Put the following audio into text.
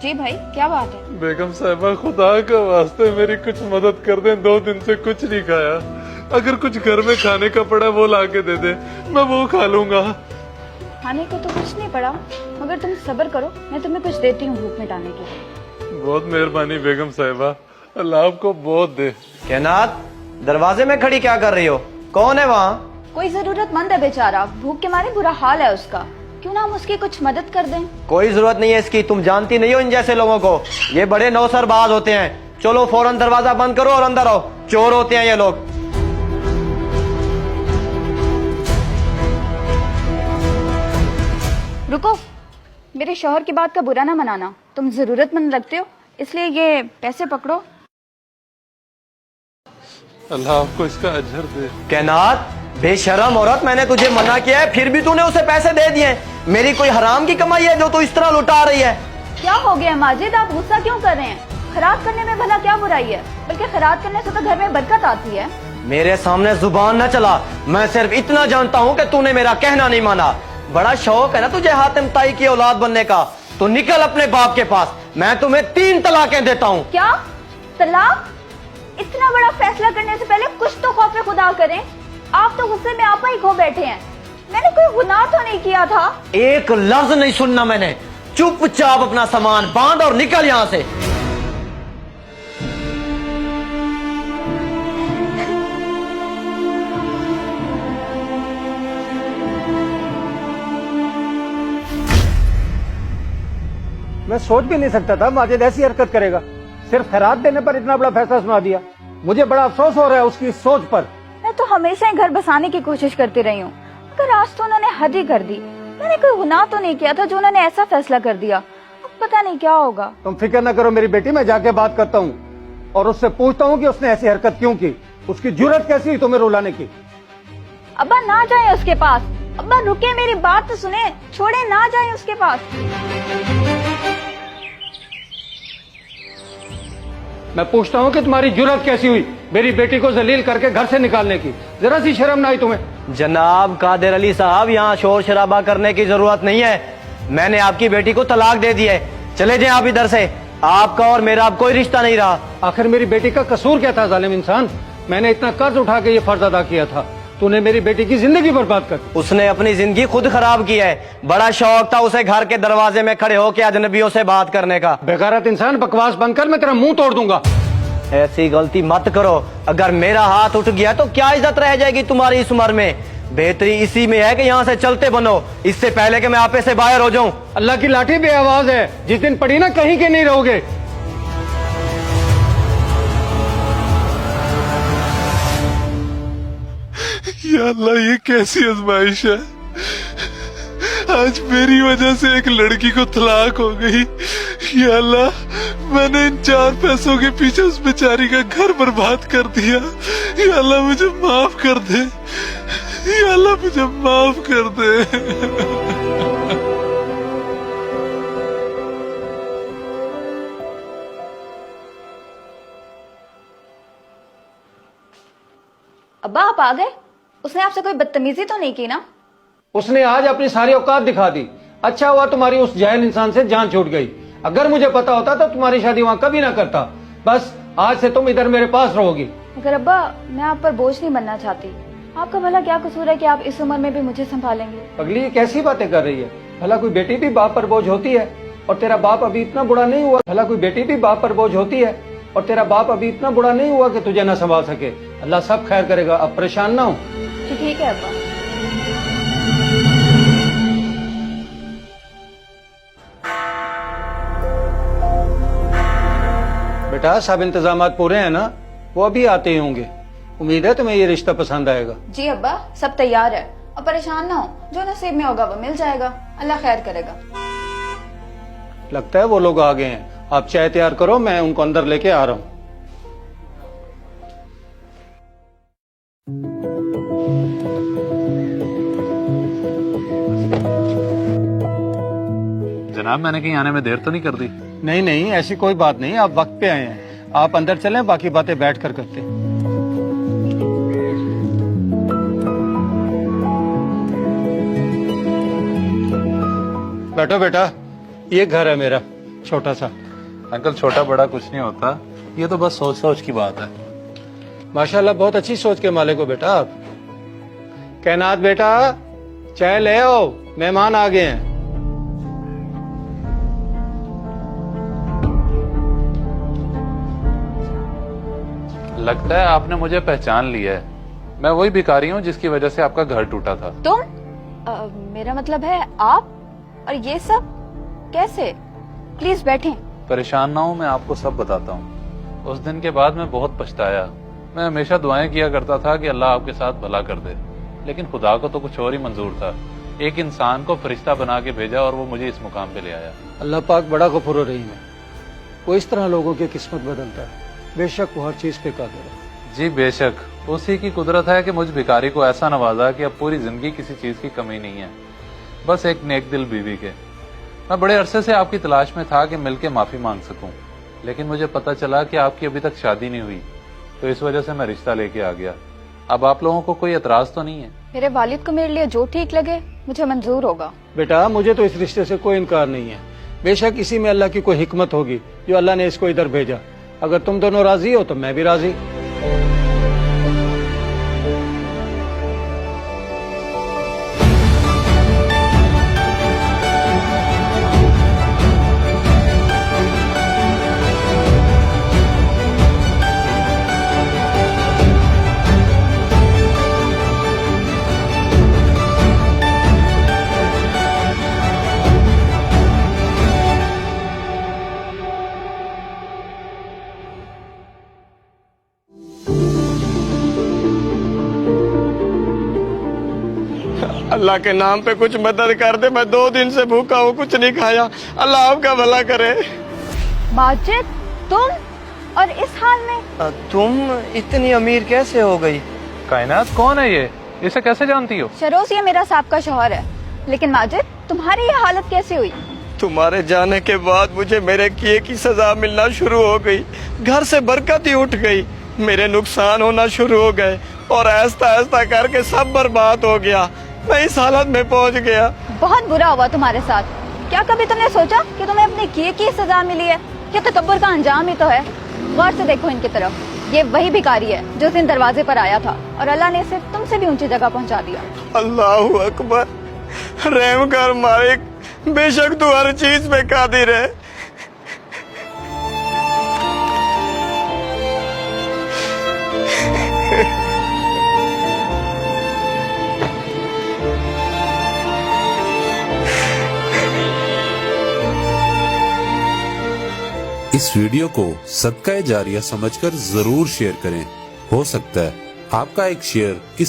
जी भाई, क्या बात है? बेगम साहिबा, खुदा का वास्ते मेरी कुछ मदद कर दें। 2 दिन से कुछ नहीं खाया। अगर कुछ घर में खाने का पड़ा वो ला के दे दे, मैं वो खा लूंगा। खाने को तो कुछ नहीं पड़ा, मगर तुम सब्र करो, मैं तुम्हें कुछ देती हूँ भूख मिटाने के लिए। बहुत मेहरबानी बेगम साहिबा, अल्लाह आपको बहुत दे। कैनात, दरवाजे में खड़ी क्या कर रही हो? कौन है वहाँ? कोई जरूरतमंद है बेचारा, भूख के मारे बुरा हाल है उसका। क्यों ना हम उसकी कुछ मदद कर दें? कोई जरूरत नहीं है इसकी, तुम जानती नहीं हो इन जैसे लोगों को। ये बड़े नौसरबाज होते हैं। चलो फौरन दरवाजा बंद करो और अंदर आओ, चोर होते हैं ये लोग। रुको, मेरे शौहर की बात का बुरा ना मनाना। तुम जरूरतमंद लगते हो, इसलिए ये पैसे पकड़ो। अल्लाह आपको इसका अजर दे। कैनात, बेशरम औरत, मैंने तुझे मना किया है फिर भी तूने उसे पैसे दे दिए। मेरी कोई हराम की कमाई है जो तू इस तरह लुटा रही है? क्या हो गया माजिद, आप गुस्सा क्यों कर रहे हैं? खैरात करने में भला क्या बुराई है? बल्कि खैरात करने से तो घर में बरकत आती है। मेरे सामने जुबान न चला। मैं सिर्फ इतना जानता हूँ कि तूने मेरा कहना नहीं माना। बड़ा शौक है ना तुझे हातिम ताई की औलाद बनने का, तो निकल अपने बाप के पास। मैं तुम्हें 3 तलाकें देता हूँ। क्या तलाक? इतना बड़ा फैसला करने से पहले कुछ तो खौफ खुदा करें। आप तो गुस्से में आपा ही खो बैठे हैं। मैंने कोई गुनाह तो नहीं किया था। एक लफ्ज नहीं सुनना मैंने। चुपचाप अपना सामान बांध और निकल यहाँ से। मैं सोच भी नहीं सकता था माजिद ऐसी हरकत करेगा। सिर्फ खैरात देने पर इतना बड़ा फैसला सुना दिया। मुझे बड़ा अफसोस हो रहा है उसकी सोच पर। मैं तो हमेशा ही घर बसाने की कोशिश करती रही हूँ, मगर आज तो उन्होंने हद ही कर दी। मैंने कोई गुनाह तो नहीं किया था जो उन्होंने ऐसा फैसला कर दिया। अब पता नहीं क्या होगा। तुम फिक्र न करो मेरी बेटी, मैं जाके बात करता हूँ और उससे पूछता हूँ कि उसने ऐसी हरकत क्यों की। उसकी जुर्रत कैसी हुई तुम्हें रुलाने की? अब्बा ना जाए उसके पास। अब्बा रुके, मेरी बात तो सुने, छोड़े ना जाए उसके पास। मैं पूछता हूँ कि तुम्हारी जुर्रत कैसी हुई मेरी बेटी को जलील करके घर से निकालने की? जरा सी शर्म ना आई तुम्हें? जनाब कादिर अली साहब, यहाँ शोर शराबा करने की जरूरत नहीं है। मैंने आपकी बेटी को तलाक दे दी है। चले जाएं आप इधर से। आपका और मेरा अब कोई रिश्ता नहीं रहा। आखिर मेरी बेटी का कसूर क्या था जालिम इंसान? मैंने इतना कर्ज उठा के ये फर्ज अदा किया था, तूने मेरी बेटी की जिंदगी बर्बाद कर दी। उसने अपनी जिंदगी खुद खराब की है। बड़ा शौक था उसे घर के दरवाजे में खड़े होकर अजनबियों से बात करने का। बेगारत इंसान, बकवास बंद कर, मैं तेरा मुंह तोड़ दूंगा। ऐसी गलती मत करो। अगर मेरा हाथ उठ गया तो क्या इज्जत रह जाएगी तुम्हारी इस उम्र में? बेहतरी इसी में है कि यहाँ से चलते बनो, इससे पहले कि मैं आपे से बाहर हो जाऊं। अल्लाह की लाठी बेआवाज है, जिस दिन पड़ी ना कहीं के नहीं रहोगे। या अल्लाह, ये कैसी आजमाइश है? आज मेरी वजह से एक लड़की को तलाक हो गई। या अल्लाह, मैंने इन 4 पैसों के पीछे उस बेचारी का घर बर्बाद कर दिया। या अल्लाह मुझे माफ कर दे। या अल्लाह मुझे माफ कर दे। अब्बा आप आ गए? उसने आपसे कोई बदतमीजी तो नहीं की ना? उसने आज अपनी सारी औकात दिखा दी। अच्छा हुआ तुम्हारी उस जाहिल इंसान से जान छूट गई। अगर मुझे पता होता तो तुम्हारी शादी वहाँ कभी ना करता। बस आज से तुम इधर मेरे पास रहोगी। मगर अब्बा, मैं आप पर बोझ नहीं बनना चाहती। आपका भला क्या कसूर है कि आप इस उम्र में भी मुझे संभालेंगे? अगली ये कैसी बातें कर रही है? भला कोई बेटी भी बाप पर बोझ होती है? और तेरा बाप अभी इतना बुरा नहीं हुआ। भला कोई बेटी भी बाप पर बोझ होती है? और तेरा बाप अभी इतना बुरा नहीं हुआ कि तुझे ना संभाल सके। अल्लाह सब खैर करेगा, अब परेशान ना हो। जी ठीक है अब्बा। बेटा, सब इंतजामात पूरे हैं ना? वो अभी आते ही होंगे। उम्मीद है तुम्हें ये रिश्ता पसंद आएगा। जी अब्बा, सब तैयार है। अब परेशान ना हो, जो नसीब में होगा वो मिल जाएगा। अल्लाह खैर करेगा। लगता है वो लोग आ गए हैं। आप चाय तैयार करो, मैं उनको अंदर लेके आ रहा हूँ। जनाब, मैंने कहीं आने में देर तो नहीं कर दी? नहीं नहीं, ऐसी कोई बात नहीं, आप वक्त पे आए हैं। आप अंदर चलें, बाकी बातें बैठ कर करते हैं। बैठो बेटा, ये घर है मेरा। छोटा सा। अंकल छोटा बड़ा कुछ नहीं होता, ये तो बस सोच सोच की बात है। माशाल्लाह बहुत अच्छी सोच के मालिक हो बेटा आप। कैनात बेटा चाय ले आओ, मेहमान आ गए हैं। लगता है आपने मुझे पहचान लिया है। मैं वही भिखारी हूँ जिसकी वजह से आपका घर टूटा था। तुम मेरा मतलब है आप, और ये सब कैसे? प्लीज बैठें। परेशान ना हूँ, मैं आपको सब बताता हूँ। उस दिन के बाद मैं बहुत पछताया। मैं हमेशा दुआएं किया करता था कि अल्लाह आपके साथ भला कर दे, लेकिन खुदा को तो कुछ और ही मंजूर था। एक इंसान को फरिश्ता बना के भेजा और वो मुझे इस मुकाम पे ले आया। अल्लाह पाक बड़ा गफूर रहीम है, वो इस तरह लोगों की किस्मत बदलता है। बेशक वो हर चीज पे कादिर है। जी बेशक, उसी की कुदरत है कि मुझ भिखारी को ऐसा नवाजा कि अब पूरी जिंदगी किसी चीज की कमी नहीं है, बस एक नेक दिल बीवी के। मैं बड़े अरसे से आपकी तलाश में था कि मिलके माफी मांग सकूं, लेकिन मुझे पता चला कि आपकी अभी तक शादी नहीं हुई, तो इस वजह से मैं रिश्ता लेके आ गया। अब आप लोगों को कोई एतराज तो नहीं है? मेरे वालिद को मेरे लिए जो ठीक लगे मुझे मंजूर होगा। बेटा मुझे तो इस रिश्ते से कोई इनकार नहीं है। बेशक इसी में अल्लाह की कोई हिकमत होगी जो अल्लाह ने इसको इधर भेजा। अगर तुम दोनों राजी हो तो मैं भी राजी। अल्लाह के नाम पे कुछ मदद कर दे, मैं 2 दिन से भूखा हूँ, कुछ नहीं खाया। अल्लाह आपका भला करे। माजिद, तुम और इस हाल में? तुम इतनी अमीर कैसे हो गई? कायनात कौन है ये? इसे कैसे जानती हो? शरोज ये मेरा साहब का शौहर है। लेकिन माजिद, तुम्हारी ये हालत कैसे हुई? तुम्हारे जाने के बाद मुझे मेरे किए की सजा मिलना शुरू हो गई। घर से बरकत ही उठ गई, मेरे नुकसान होना शुरू हो गए और ऐसा ऐसा करके सब बर्बाद हो गया। मैं इस हालत में पहुंच गया। बहुत बुरा हुआ तुम्हारे साथ। क्या कभी तुमने सोचा कि तुम्हें अपने किए की सजा मिली है? ये तकब्बुर का अंजाम ही तो है। गौर से देखो इनकी तरफ, ये वही भिखारी है जो उस दिन दरवाजे पर आया था और अल्लाह ने इसे तुमसे भी ऊंची जगह पहुंचा दिया। अल्लाहू अकबर, रहम कर मालिक, बेशक तू हर चीज में कादिर है। इस वीडियो को सदका जारिया समझकर जरूर शेयर करें। हो सकता है आपका एक शेयर किसी